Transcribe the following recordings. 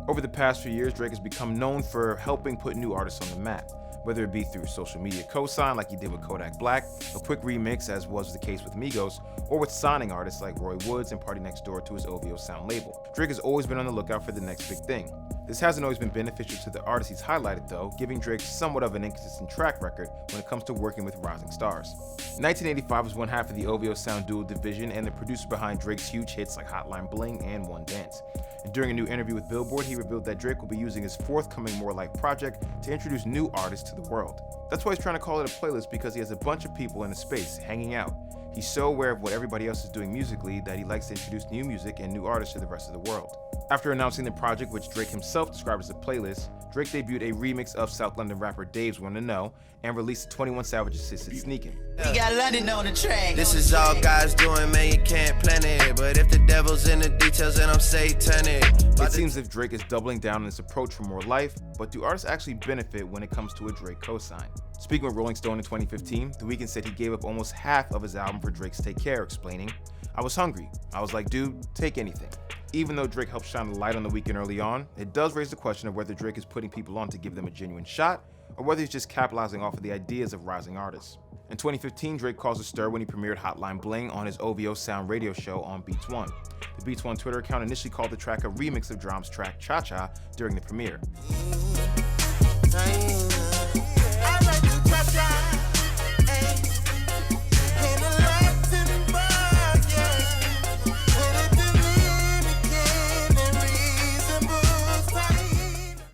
Over the past few years, Drake has become known for helping put new artists on the map, whether it be through social media cosign like he did with Kodak Black, a quick remix as was the case with Migos, or with signing artists like Roy Woods and Party Next Door to his OVO Sound label. Drake has always been on the lookout for the next big thing. This hasn't always been beneficial to the artists he's highlighted though, giving Drake somewhat of an inconsistent track record when it comes to working with rising stars. 1985 was one half of the OVO Sound duo division and the producer behind Drake's huge hits like Hotline Bling and One Dance. And during a new interview with Billboard, he revealed that Drake will be using his forthcoming More Life project to introduce new artists to the world. That's why he's trying to call it a playlist, because he has a bunch of people in the space hanging out. He's so aware of what everybody else is doing musically that he likes to introduce new music and new artists to the rest of the world. After announcing the project, which Drake himself described as a playlist, Drake debuted a remix of South London rapper Dave's Wanna Know and released 21 Savage's Hit Sneakin'. We got London on the track. This is all God's doing, man, you can't plan it. But if the devil's in the details, then I'm satanic. It seems as if Drake is doubling down on his approach for more life, but do artists actually benefit when it comes to a Drake cosign? Speaking with Rolling Stone in 2015, The Weeknd said he gave up almost half of his album for Drake's Take Care, explaining, "I was hungry. I was like, dude, take anything." Even though Drake helped shine the light on The Weeknd early on, it does raise the question of whether Drake is putting people on to give them a genuine shot, or whether he's just capitalizing off of the ideas of rising artists. In 2015, Drake caused a stir when he premiered Hotline Bling on his OVO Sound radio show on Beats One. The Beats One Twitter account initially called the track a remix of Drum's track Cha Cha during the premiere.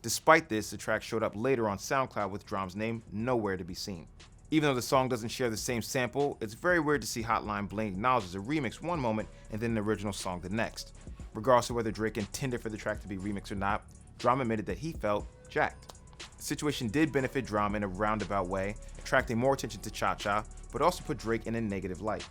Despite this, the track showed up later on SoundCloud with Drum's name nowhere to be seen. Even though the song doesn't share the same sample, it's very weird to see Hotline Bling acknowledged as a remix one moment and then the original song the next. Regardless of whether Drake intended for the track to be remixed or not, Drum admitted that he felt jacked. The situation did benefit Drum in a roundabout way, attracting more attention to Cha Cha, but also put Drake in a negative light.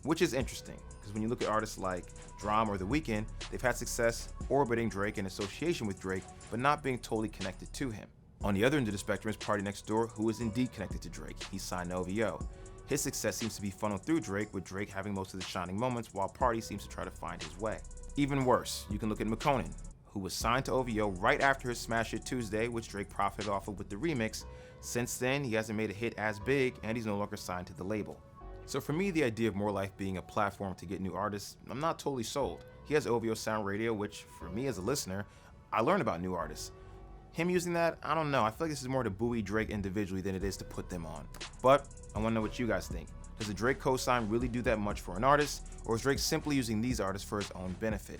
Which is interesting, because when you look at artists like Drum or The Weeknd, they've had success orbiting Drake in association with Drake, but not being totally connected to him. On the other end of the spectrum is Party Next Door, who is indeed connected to Drake. He's signed to OVO. His success seems to be funneled through Drake, with Drake having most of the shining moments, while Party seems to try to find his way. Even worse, you can look at McConan, who was signed to OVO right after his smash hit Tuesday, which Drake profited off of with the remix. Since then, he hasn't made a hit as big, and he's no longer signed to the label. So for me, the idea of More Life being a platform to get new artists, I'm not totally sold. He has OVO Sound Radio, which for me as a listener, I learn about new artists. Him using that, I don't know. I feel like this is more to buoy Drake individually than it is to put them on. But I want to know what you guys think. Does a Drake cosign really do that much for an artist, or is Drake simply using these artists for his own benefit?